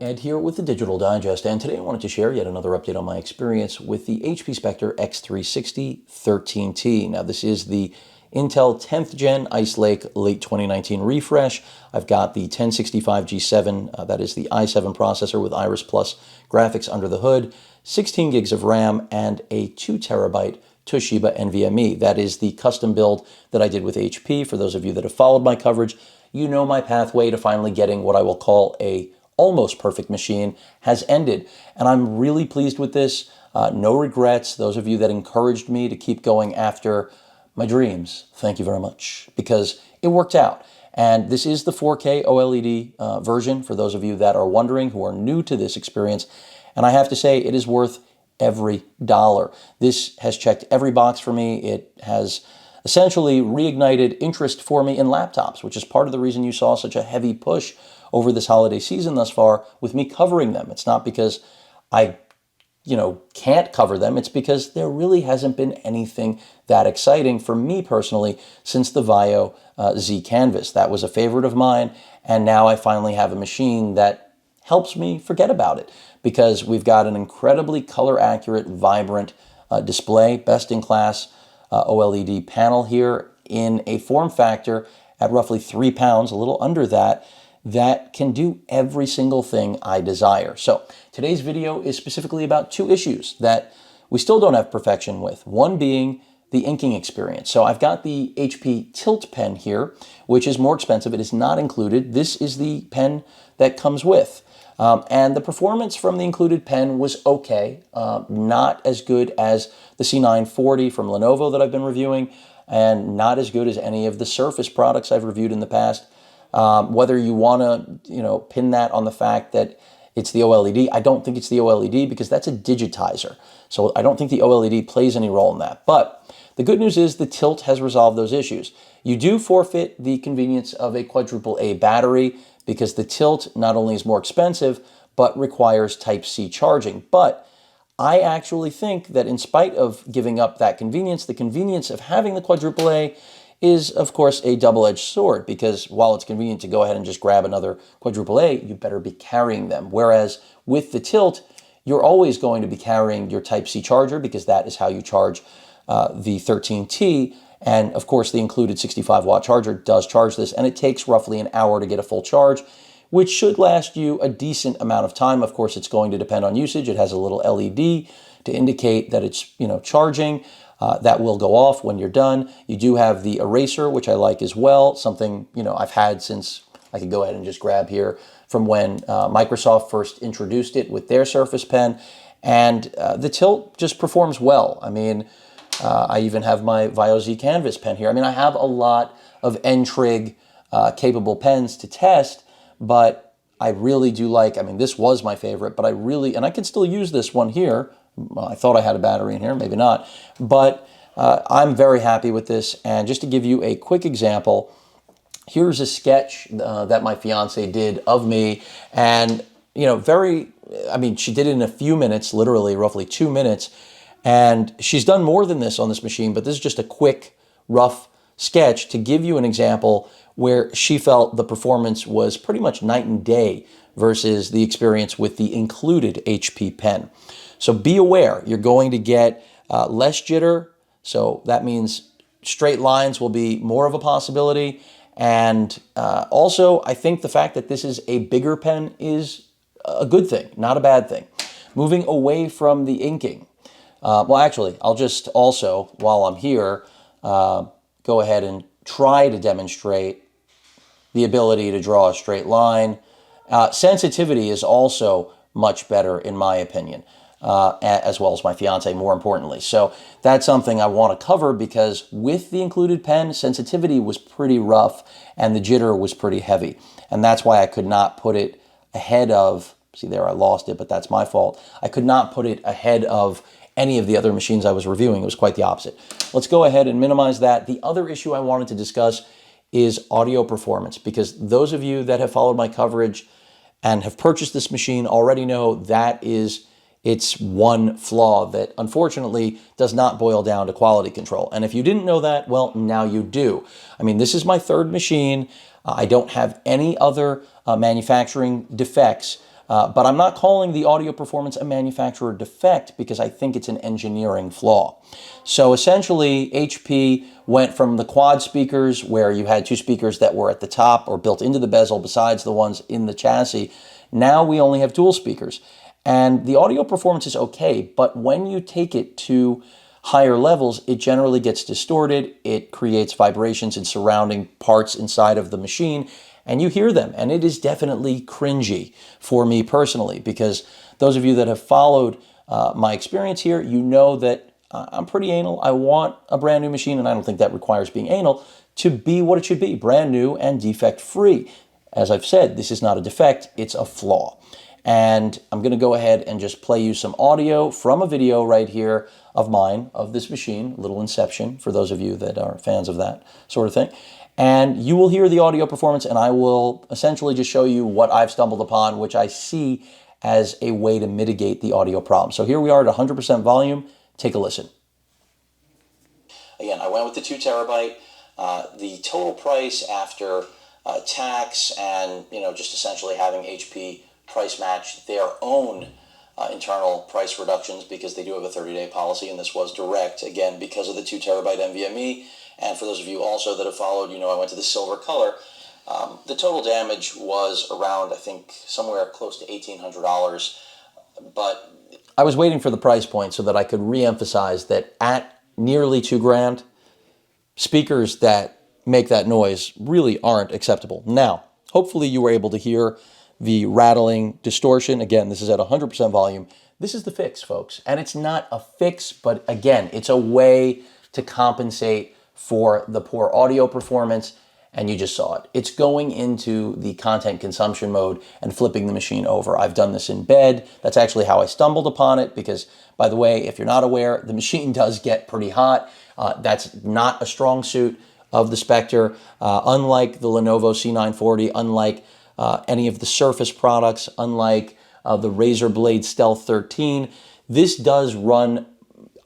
Ed here with the Digital Digest, and today I wanted to share yet another update on my experience with the HP Spectre X360 13T. Now this is the Intel 10th Gen Ice Lake late 2019 refresh. I've got the 1065 G7, that is the i7 processor with Iris Plus graphics under the hood, 16 gigs of RAM, and a 2 terabyte Toshiba NVMe. That is the custom build that I did with HP. For those of you that have followed my coverage, you know my pathway to finally getting what I will call a almost perfect machine has ended, and I'm really pleased with this. No regrets. Those of you that encouraged me to keep going after my dreams, thank you very much, because it worked out. And this is the 4K OLED version for those of you that are wondering, who are new to this experience, and I have to say it is worth every dollar. This has checked every box for me. It has essentially reignited interest for me in laptops, which is part of the reason you saw such a heavy push over this holiday season thus far with me covering them. It's not because I, can't cover them. It's because there really hasn't been anything that exciting for me personally since the Vaio Z Canvas. That was a favorite of mine, and now I finally have a machine that helps me forget about it because we've got an incredibly color accurate, vibrant display, best in class OLED panel here in a form factor at roughly 3 pounds, a little under that, that can do every single thing I desire. So today's video is specifically about two issues that we still don't have perfection with. One being the inking experience. So I've got the HP Tilt pen here, which is more expensive. It is not included. This is the pen that comes with. And the performance from the included pen was okay, not as good as the C940 from Lenovo that I've been reviewing, and not as good as any of the Surface products I've reviewed in the past. Whether you want to, pin that on the fact that it's the OLED, I don't think it's the OLED because that's a digitizer. So I don't think the OLED plays any role in that. But the good news is the Tilt has resolved those issues. You do forfeit the convenience of a quadruple A battery because the Tilt not only is more expensive, but requires Type-C charging. But I actually think that in spite of giving up that convenience, the convenience of having the quadruple A is, of course, a double-edged sword, because while it's convenient to go ahead and just grab another quadruple A, you better be carrying them. Whereas with the Tilt, you're always going to be carrying your Type-C charger because that is how you charge the 13T. And of course, the included 65-watt charger does charge this, and it takes roughly an hour to get a full charge, which should last you a decent amount of time. Of course, it's going to depend on usage. It has a little LED to indicate that it's, charging. That will go off when you're done. You do have the eraser, which I like as well, something, I've had since I could go ahead and just grab here from when Microsoft first introduced it with their Surface Pen. And the Tilt just performs well. I mean, I even have my Vaio Z Canvas pen here. I mean, I have a lot of N-Trig capable pens to test, but I really do like, this was my favorite, but and I can still use this one here. I thought I had a battery in here, maybe not, but I'm very happy with this. And just to give you a quick example, here's a sketch that my fiance did of me, and she did it in a few minutes, literally roughly 2 minutes, and she's done more than this on this machine, but this is just a quick, rough sketch to give you an example where she felt the performance was pretty much night and day versus the experience with the included HP pen. So be aware, you're going to get less jitter, so that means straight lines will be more of a possibility. And also, I think the fact that this is a bigger pen is a good thing, not a bad thing. Moving away from the inking. Well, actually, I'll just also, while I'm here, go ahead and try to demonstrate the ability to draw a straight line. Sensitivity is also much better, in my opinion. As well as my fiance, more importantly. So that's something I want to cover because with the included pen, sensitivity was pretty rough and the jitter was pretty heavy. And that's why I could not put it ahead of, see there, I lost it, but that's my fault. I could not put it ahead of any of the other machines I was reviewing. It was quite the opposite. Let's go ahead and minimize that. The other issue I wanted to discuss is audio performance, because those of you that have followed my coverage and have purchased this machine already know that is it's one flaw that unfortunately does not boil down to quality control. And if you didn't know that, well, now you do. I mean, this is my third machine. I don't have any other manufacturing defects, but I'm not calling the audio performance a manufacturer defect because I think it's an engineering flaw. So essentially, HP went from the quad speakers where you had two speakers that were at the top or built into the bezel besides the ones in the chassis. Now we only have dual speakers. And the audio performance is okay, but when you take it to higher levels, it generally gets distorted. It creates vibrations in surrounding parts inside of the machine, and you hear them. And it is definitely cringy for me personally, because those of you that have followed my experience here, you know that I'm pretty anal. I want a brand new machine, and I don't think that requires being anal, to be what it should be, brand new and defect-free. As I've said, this is not a defect, it's a flaw. And I'm going to go ahead and just play you some audio from a video right here of mine, of this machine, little inception for those of you that are fans of that sort of thing. And you will hear the audio performance, and I will essentially just show you what I've stumbled upon, which I see as a way to mitigate the audio problem. So here we are at 100% volume. Take a listen. Again, I went with the 2 terabyte. The total price after tax and, just essentially having HP price match their own internal price reductions, because they do have a 30-day policy, and this was direct, again, because of the 2 terabyte NVMe. And for those of you also that have followed, I went to the silver color. The total damage was around, I think, somewhere close to $1,800. But I was waiting for the price point so that I could re-emphasize that at nearly $2,000, speakers that make that noise really aren't acceptable. Now, hopefully you were able to hear the rattling distortion. Again, this is at 100% volume. This is the fix, folks. And it's not a fix, but again, it's a way to compensate for the poor audio performance. And you just saw it. It's going into the content consumption mode and flipping the machine over. I've done this in bed. That's actually how I stumbled upon it, because, by the way, if you're not aware, the machine does get pretty hot. That's not a strong suit of the Spectre. Unlike the Lenovo C940, unlike any of the Surface products, unlike the Razer Blade Stealth 13, this does run,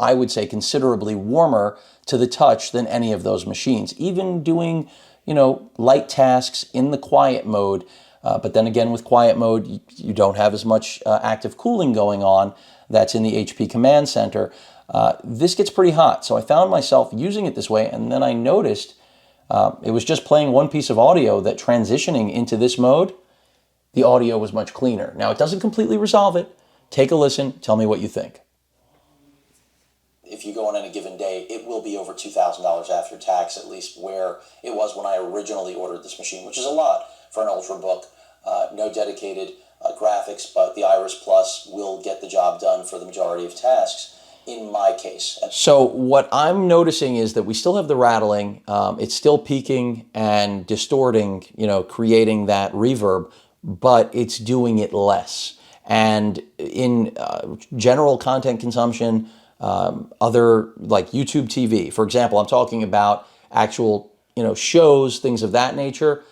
I would say, considerably warmer to the touch than any of those machines. Even doing, light tasks in the quiet mode, but then again, with quiet mode, you don't have as much active cooling going on. That's in the HP Command Center. This gets pretty hot, so I found myself using it this way, and then I noticed it was just playing one piece of audio that transitioning into this mode, the audio was much cleaner. Now, it doesn't completely resolve it. Take a listen. Tell me what you think. If you go on in a given day, it will be over $2,000 after tax, at least where it was when I originally ordered this machine, which is a lot for an Ultrabook. No dedicated graphics, but the Iris Plus will get the job done for the majority of tasks. In my case. So what I'm noticing is that we still have the rattling. It's still peaking and distorting, creating that reverb, but it's doing it less. And in general content consumption, other like YouTube TV, for example, I'm talking about actual, shows, things of that nature.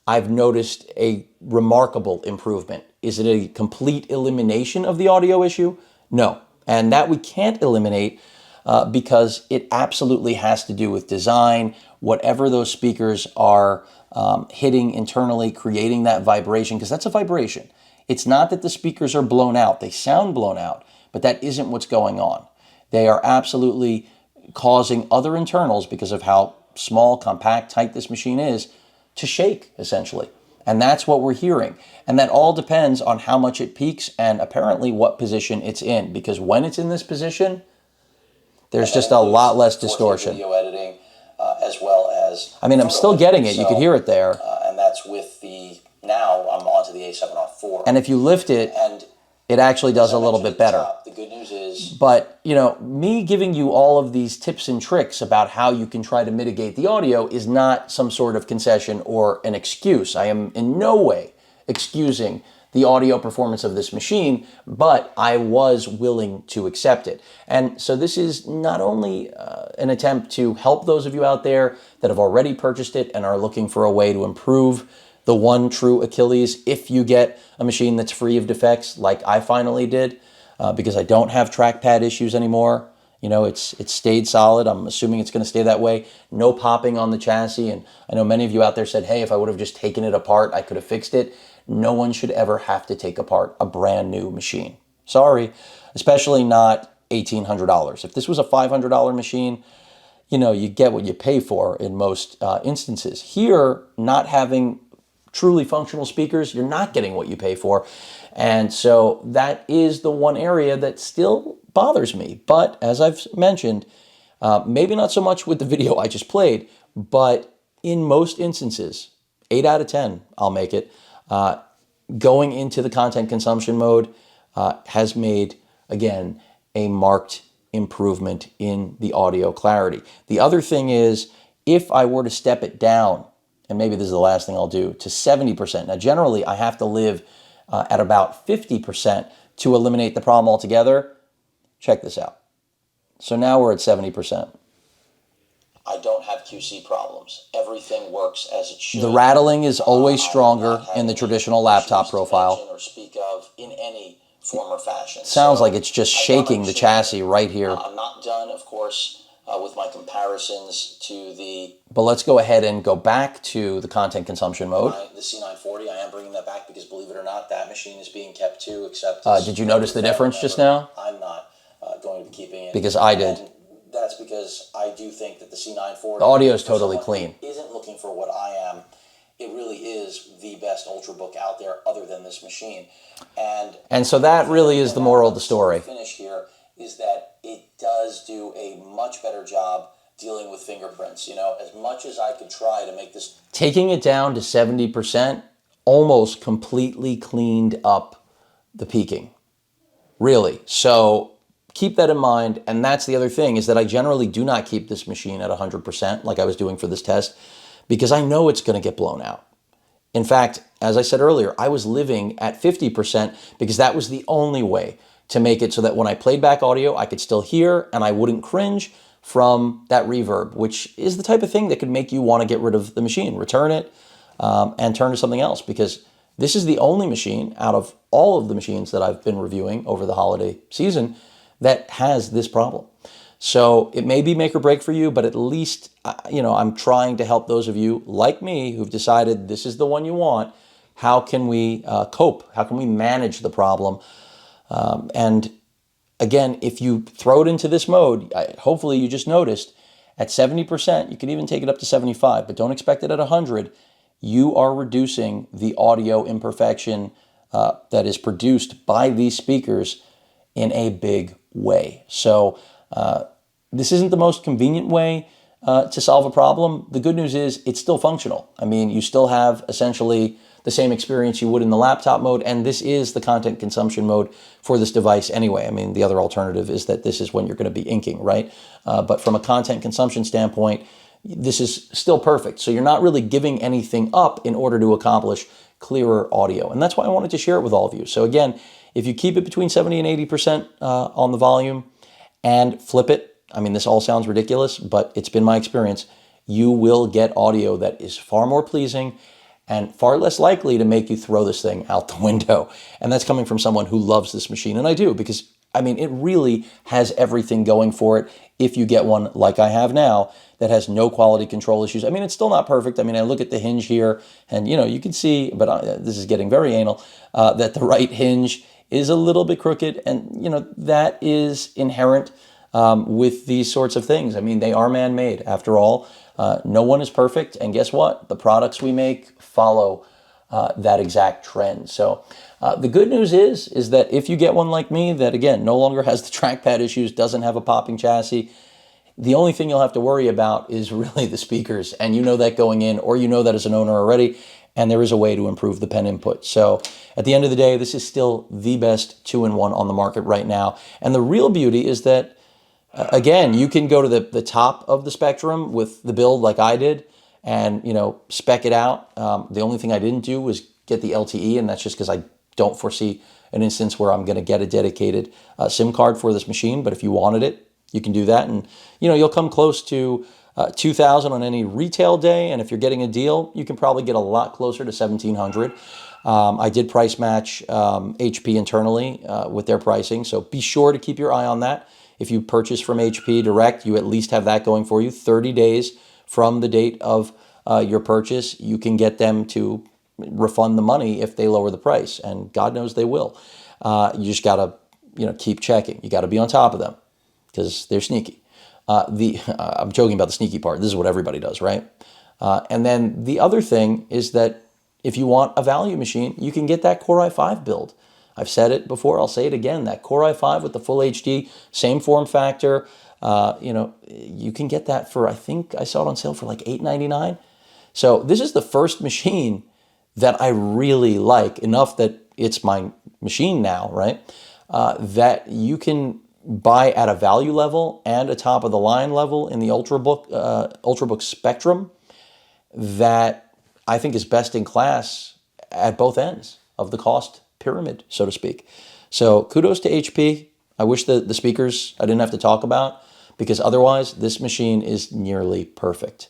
I've noticed a remarkable improvement. Is it a complete elimination of the audio issue? No. And that we can't eliminate because it absolutely has to do with design. Whatever those speakers are hitting internally, creating that vibration, because that's a vibration. It's not that the speakers are blown out. They sound blown out, but that isn't what's going on. They are absolutely causing other internals, because of how small, compact, tight this machine is, to shake, essentially. And that's what we're hearing. And that all depends on how much it peaks and apparently what position it's in. Because when it's in this position, there's just a lot less distortion. Video editing, as well as... I'm still getting it. You could hear it there. And that's with the... Now I'm onto the A7R4. And if you lift it, it actually does a little bit better. The good news is... But, me giving you all of these tips and tricks about how you can try to mitigate the audio is not some sort of concession or an excuse. I am in no way excusing the audio performance of this machine, but I was willing to accept it. And so this is not only an attempt to help those of you out there that have already purchased it and are looking for a way to improve the one true Achilles if you get a machine that's free of defects like I finally did. because I don't have trackpad issues anymore. You know, it's stayed solid. I'm assuming it's going to stay that way. No popping on the chassis. And I know many of you out there said, hey, if I would have just taken it apart, I could have fixed it. No one should ever have to take apart a brand new machine. Sorry, especially not $1,800. If this was a $500 machine, you know, you get what you pay for in most instances. Here, not having truly functional speakers, you're not getting what you pay for. And so that is the one area that still bothers me. But as I've mentioned, maybe not so much with the video I just played, but in most instances, 8 out of 10, I'll make it, going into the content consumption mode has made, again, a marked improvement in the audio clarity. The other thing is, if I were to step it down, and maybe this is the last thing I'll do, to 70%. Now, generally, I have to live at about 50% to eliminate the problem altogether. Check this out. So now we're at 70%. I don't have QC problems. Everything works as it should. The rattling is always stronger in the traditional laptop profile. Or speak of in any form or fashion. Sounds like it's just shaking the chassis right here. I'm not done, of course, with my comparisons to the... But let's go ahead and go back to the content consumption mode. The C940, I am bringing that back because, believe it or not, that machine is being kept too, except... did you notice the difference just now? I'm not going to be keeping it. Because I did. And that's because I do think that the C940... The audio is totally clean. ...isn't looking for what I am. It really is the best Ultrabook out there other than this machine. And so that really is the moral of the story. The finish here is that it does do a much better job dealing with fingerprints. You know, as much as I could try to make this... Taking it down to 70% almost completely cleaned up the peaking. Really. So keep that in mind. And that's the other thing, is that I generally do not keep this machine at 100% like I was doing for this test, because I know it's going to get blown out. In fact, as I said earlier, I was living at 50% because that was the only way to make it so that when I played back audio, I could still hear and I wouldn't cringe from that reverb, which is the type of thing that could make you want to get rid of the machine, return it, and turn to something else, because this is the only machine out of all of the machines that I've been reviewing over the holiday season that has this problem. So it may be make or break for you, but at least, you know, I'm trying to help those of you like me who've decided this is the one you want. How can we cope? How can we manage the problem? And again, if you throw it into this mode, hopefully you just noticed at 70%, you can even take it up to 75, but don't expect it at 100. You are reducing the audio imperfection that is produced by these speakers in a big way. So this isn't the most convenient way to solve a problem. The good news is it's still functional. I mean, you still have essentially the same experience you would in the laptop mode, and this is the content consumption mode for this device anyway. I mean, the other alternative is that this is when you're going to be inking, right? But from a content consumption standpoint, this is still perfect. So you're not really giving anything up in order to accomplish clearer audio. And that's why I wanted to share it with all of you. So again, if you keep it between 70 and 80% on the volume and flip it, I mean, this all sounds ridiculous, but it's been my experience, you will get audio that is far more pleasing and far less likely to make you throw this thing out the window. And that's coming from someone who loves this machine. And I do, because I mean, it really has everything going for it if you get one like I have now that has no quality control issues. I mean, it's still not perfect. I mean, I look at the hinge here and, you know, you can see, but this is getting very anal, that the right hinge is a little bit crooked. And, you know, that is inherent with these sorts of things. I mean, they are man-made after all. No one is perfect. And guess what? The products we make follow that exact trend. So the good news is that if you get one like me that, again, no longer has the trackpad issues, doesn't have a popping chassis, the only thing you'll have to worry about is really the speakers. And you know that going in, or you know that as an owner already, and there is a way to improve the pen input. So at the end of the day, this is still the best 2-in-1 on the market right now. And the real beauty is that, again, you can go to the top of the spectrum with the build like I did and, you know, spec it out. The only thing I didn't do was get the LTE, and that's just because I don't foresee an instance where I'm going to get a dedicated SIM card for this machine. But if you wanted it, you can do that. And, you know, you'll come close to $2,000 on any retail day, and if you're getting a deal, you can probably get a lot closer to $1,700. I did price match HP internally with their pricing, so be sure to keep your eye on that. If you purchase from HP direct, you at least have that going for you. 30 days from the date of your purchase, you can get them to refund the money if they lower the price, and God knows they will. You just gotta, keep checking. You got to be on top of them because they're sneaky. I'm joking about the sneaky part. This is what everybody does, right? And then the other thing is that if you want a value machine, you can get that Core i5 build. I've said it before, I'll say it again, that Core i5 with the full HD, same form factor, you can get that for, I think I saw it on sale for like $899. So this is the first machine that I really like, enough that it's my machine now, right? That you can buy at a value level and a top of the line level in the Ultrabook Spectrum that I think is best in class at both ends of the cost pyramid, so to speak. So kudos to HP. I wish the speakers I didn't have to talk about, because otherwise this machine is nearly perfect.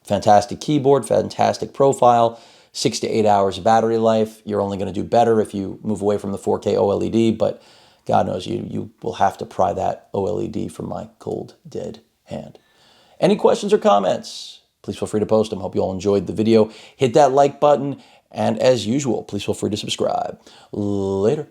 Fantastic keyboard, fantastic profile, 6 to 8 hours of battery life. You're only going to do better if you move away from the 4K OLED, but God knows you will have to pry that OLED from my cold, dead hand. Any questions or comments? Please feel free to post them. Hope you all enjoyed the video. Hit that like button. And as usual, please feel free to subscribe. Later.